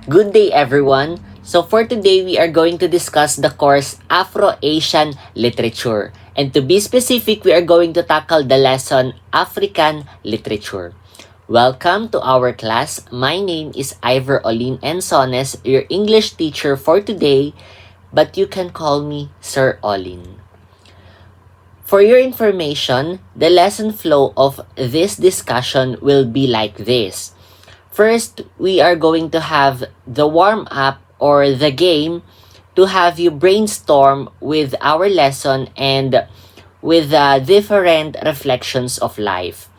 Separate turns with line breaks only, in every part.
Good day, everyone. So for today, we are going to discuss the course Afro-Asian Literature. And to be specific, we are going to tackle the lesson African Literature. Welcome to our class. My name is Iver, Olin, and Sones, your English teacher for today, but you can call me Sir Olin. For your information, the lesson flow of this discussion will be like this. First, we are going to have the warm-up or the game to have you brainstorm with our lesson and with different reflections of life.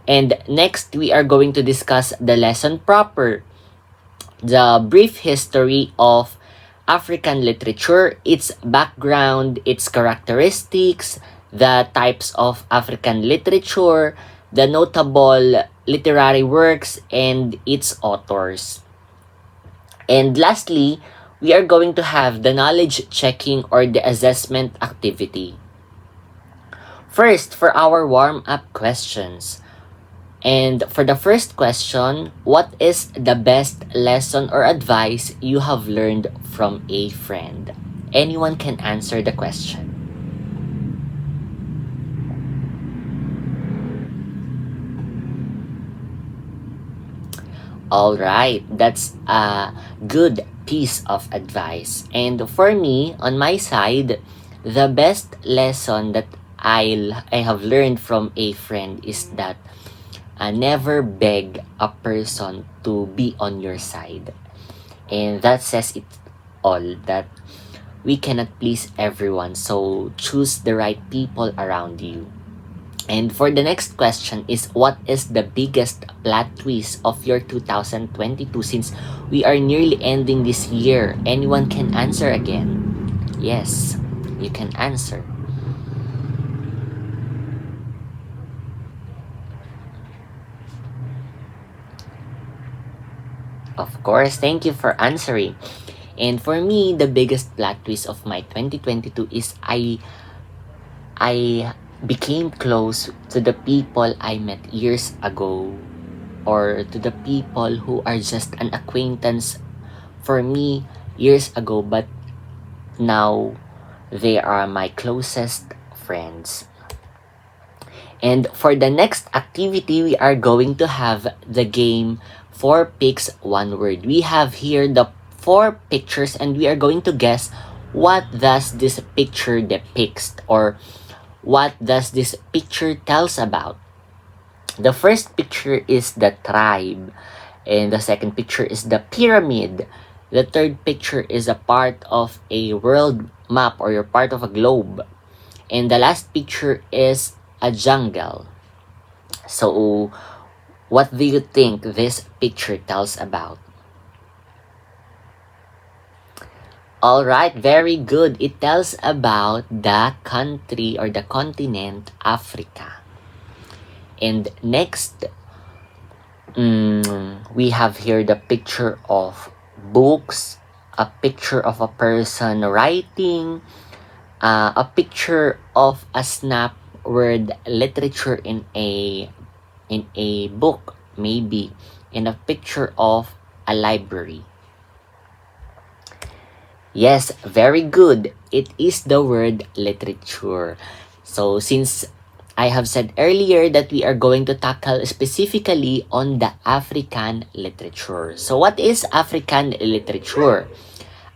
And next, we are going to discuss the lesson proper, the brief history of African literature, its background, its characteristics, the types of African literature, the notable literary works, and its authors. And lastly, we are going to have the knowledge checking or the assessment activity. First, for our warm-up questions. And for the first question, what is the best lesson or advice you have learned from a friend? Anyone can answer the question. All right, that's a good piece of advice. And for me, on my side, the best lesson that I have learned from a friend is that never beg a person to be on your side. And that says it all, that we cannot please everyone. So choose the right people around you. And for the next question is, what is the biggest plot twist of your 2022, since we are nearly ending this year? Anyone can answer again. Yes, you can answer. Of course, thank you for answering. And for me, the biggest plot twist of my 2022 is I became close to the people I met years ago, or to the people who are just an acquaintance for me years ago, but now they are my closest friends. And for the next activity, we are going to have the game 4 Picks 1 Word. We have here the 4 pictures and we are going to guess what does this picture depicts, or what does this picture tells about. The first picture is the tribe, and the second picture is the pyramid. The third picture is a part of a world map, or you're part of a globe. And the last picture is a jungle. So, what do you think this picture tells about? Alright, very good. It tells about the country or the continent Africa. And next, we have here the picture of books, a picture of a person writing, a picture of a snap word literature in a book, maybe, and a picture of a library. Yes, very good. It is the word literature. So since I have said earlier that we are going to tackle specifically on the African literature. So what is African literature?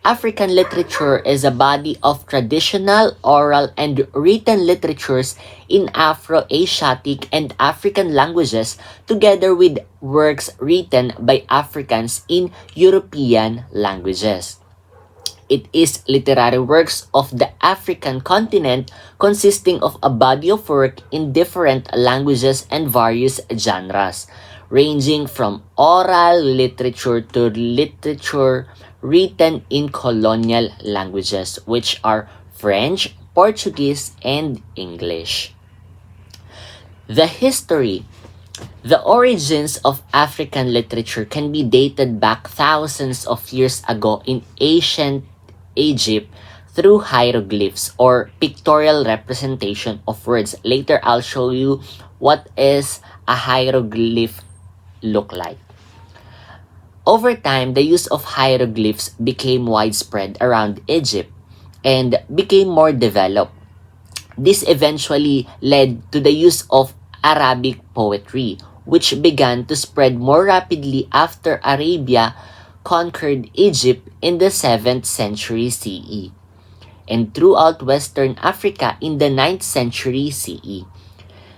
African literature is a body of traditional, oral, and written literatures in Afro-Asiatic and African languages, together with works written by Africans in European languages. It is literary works of the African continent consisting of a body of work in different languages and various genres, ranging from oral literature to literature written in colonial languages, which are French, Portuguese, and English. The history. The origins of African literature can be dated back thousands of years ago in ancient Egypt through hieroglyphs or pictorial representation of words. Later, I'll show you what is a hieroglyph look like. Over time, the use of hieroglyphs became widespread around Egypt and became more developed. This eventually led to the use of Arabic poetry, which began to spread more rapidly after Arabia conquered Egypt in the 7th century CE and throughout Western Africa in the 9th century CE.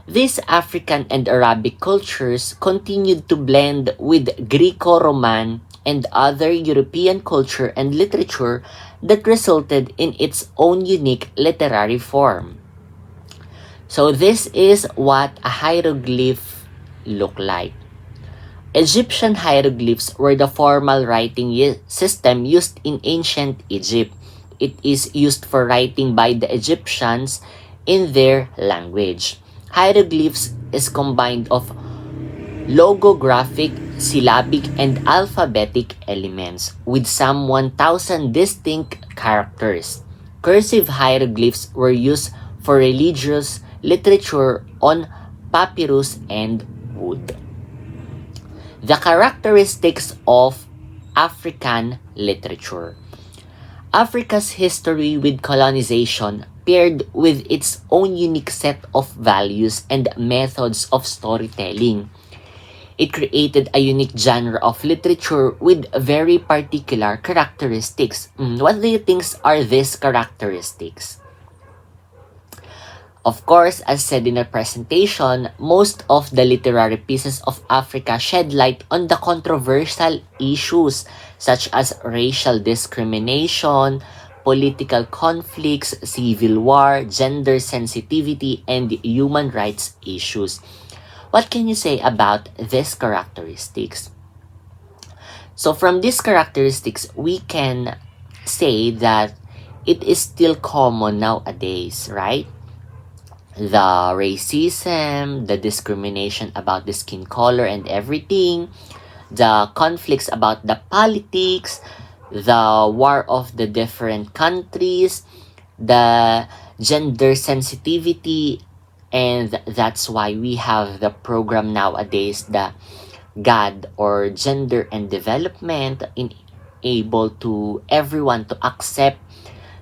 These African and Arabic cultures continued to blend with Greco-Roman and other European culture and literature that resulted in its own unique literary form. So this is what a hieroglyph looked like. Egyptian hieroglyphs were the formal writing system used in ancient Egypt. It is used for writing by the Egyptians in their language. Hieroglyphs is combined of logographic, syllabic, and alphabetic elements with some 1,000 distinct characters. Cursive hieroglyphs were used for religious literature on papyrus and wood. The characteristics of African literature. Africa's history with colonization paired with its own unique set of values and methods of storytelling. It created a unique genre of literature with very particular characteristics. What do you think are these characteristics? Of course, as said in our presentation, most of the literary pieces of Africa shed light on the controversial issues such as racial discrimination, political conflicts, civil war, gender sensitivity, and human rights issues. What can you say about these characteristics? So from these characteristics, we can say that it is still common nowadays, right? The racism, the discrimination about the skin color and everything, the conflicts about the politics, the war of the different countries, the gender sensitivity, and that's why we have the program nowadays, the GAD or Gender and Development, in able to everyone to accept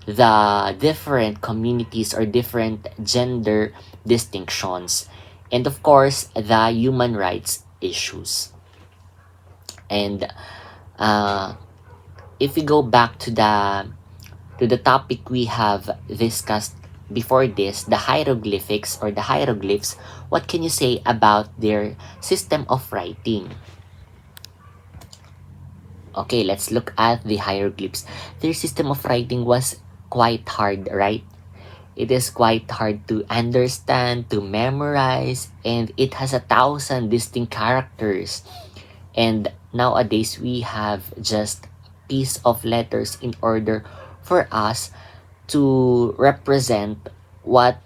the different communities or different gender distinctions, and of course the human rights issues. And if we go back to the topic we have discussed before this, the hieroglyphics or the hieroglyphs, what can you say about their system of writing? Okay, let's look at the hieroglyphs. Their system of writing was quite hard, right? It is quite hard to understand, to memorize, and it has 1,000 distinct characters. And nowadays, we have just a piece of letters in order for us to represent what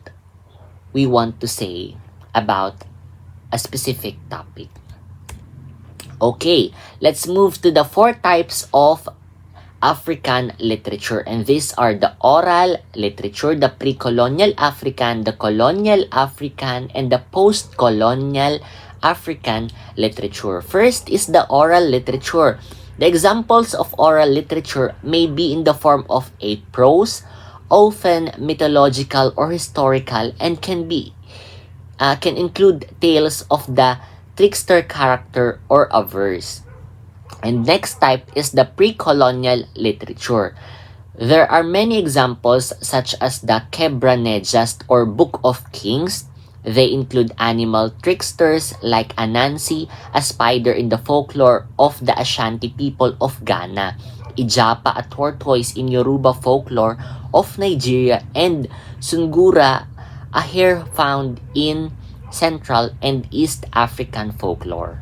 we want to say about a specific topic. Okay, let's move to the 4 types of African literature, and these are the oral literature, the pre-colonial African, the colonial African, and the post-colonial African literature. First is the oral literature. The examples of oral literature may be in the form of a prose, often mythological or historical, and can include tales of the trickster character or a verse. And next type is the pre-colonial literature. There are many examples such as the Quebra-Negyast or Book of Kings. They include animal tricksters like Anansi, a spider in the folklore of the Ashanti people of Ghana, Ijapa, a tortoise in Yoruba folklore of Nigeria, and Sungura, a hare found in Central and East African folklore.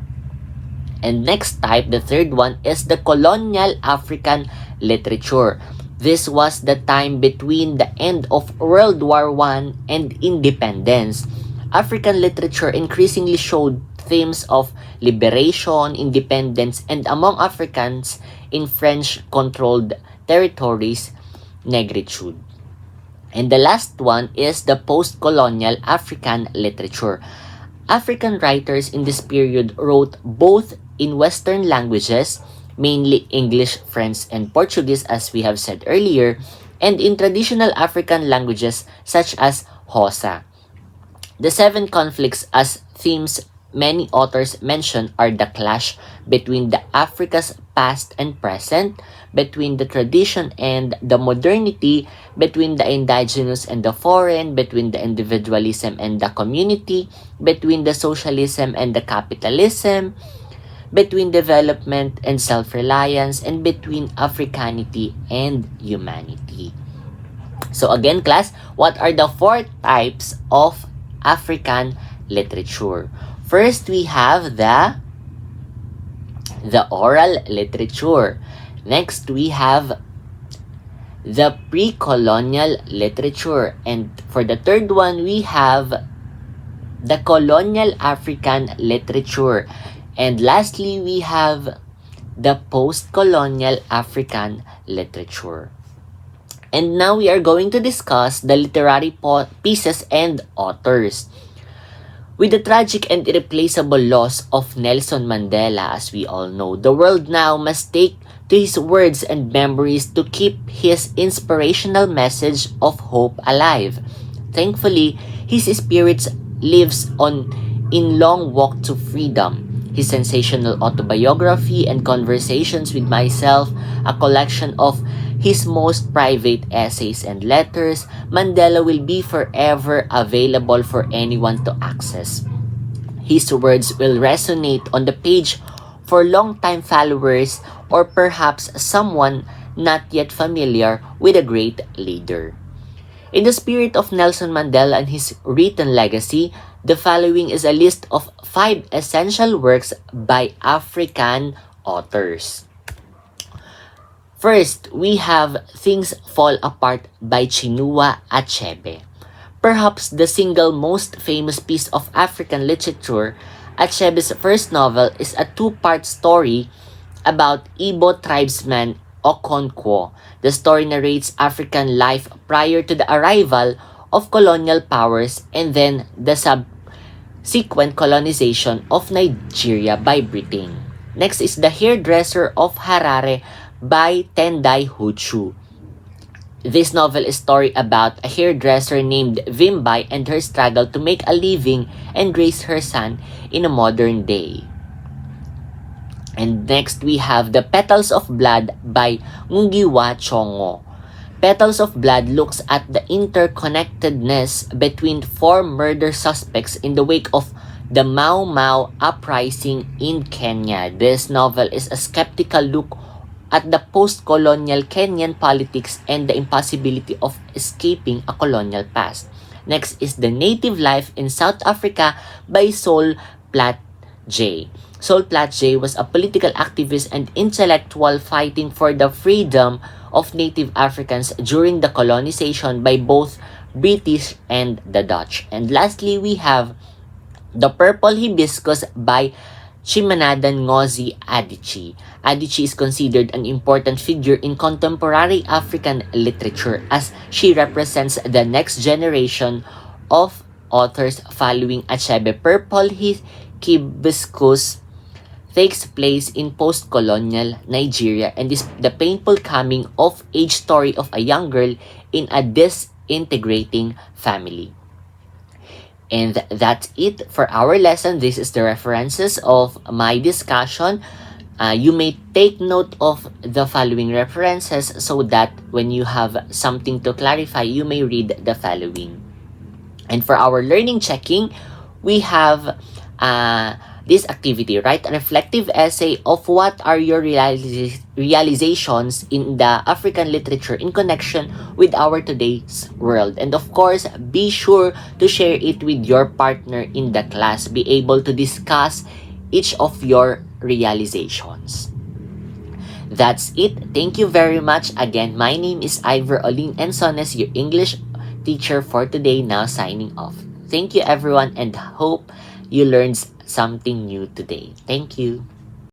And next type, the third one, is the colonial African literature. This was the time between the end of World War I and independence. African literature increasingly showed themes of liberation, independence, and among Africans in French-controlled territories, negritude. And the last one is the post-colonial African literature. African writers in this period wrote both in Western languages, mainly English, French, and Portuguese as we have said earlier, and in traditional African languages such as Xhosa. The seven conflicts as themes many authors mention are the clash between the Africa's past and present, between the tradition and the modernity, between the indigenous and the foreign, between the individualism and the community, between the socialism and the capitalism, between development and self-reliance, and between Africanity and humanity. So again, class, what are the four types of African literature? First, we have the oral literature. Next, we have the pre-colonial literature. And for the third one, we have the colonial African literature. And lastly, we have the post-colonial African literature. And now we are going to discuss the literary pieces and authors. With the tragic and irreplaceable loss of Nelson Mandela, as we all know, the world now must take to his words and memories to keep his inspirational message of hope alive. Thankfully, his spirit lives on in Long Walk to Freedom, his sensational autobiography and Conversations with Myself, a collection of his most private essays and letters. Mandela will be forever available for anyone to access. His words will resonate on the page for longtime followers or perhaps someone not yet familiar with a great leader. In the spirit of Nelson Mandela and his written legacy, the following is a list of 5 essential works by African authors. First, we have Things Fall Apart by Chinua Achebe. Perhaps the single most famous piece of African literature, Achebe's first novel is a 2-part story about Igbo tribesman Okonkwo. The story narrates African life prior to the arrival of colonial powers and then the subsequent colonization of Nigeria by Britain. Next is The Hairdresser of Harare by Tendai Huchu. This novel is a story about a hairdresser named Vimbai and her struggle to make a living and raise her son in a modern day. And next we have The Petals of Blood by Ngugiwa Chongo. Petals of Blood looks at the interconnectedness between 4 murder suspects in the wake of the Mau Mau uprising in Kenya. This novel is a skeptical look at the post-colonial Kenyan politics and the impossibility of escaping a colonial past. Next is The Native Life in South Africa by Sol Plaatje. Sol Plaatje was a political activist and intellectual fighting for the freedom of Native Africans during the colonization by both British and the Dutch. And lastly, we have The Purple Hibiscus by Chimamanda Ngozi Adichie. Adichie is considered an important figure in contemporary African literature as she represents the next generation of authors following Achebe. Purple Hibiscus takes place in post-colonial Nigeria and is the painful coming-of-age story of a young girl in a disintegrating family. And that's it for our lesson. This is the references of my discussion. You may take note of the following references so that when you have something to clarify, you may read the following. And for our learning checking, we have this activity. Write a reflective essay of what are your realizations in the African literature in connection with our today's world. And of course, be sure to share it with your partner in the class. Be able to discuss each of your realizations. That's it. Thank you very much. Again, my name is Iver, Olin, and Sones, your English teacher for today, now signing off. Thank you everyone and hope you learned something new today. Thank you.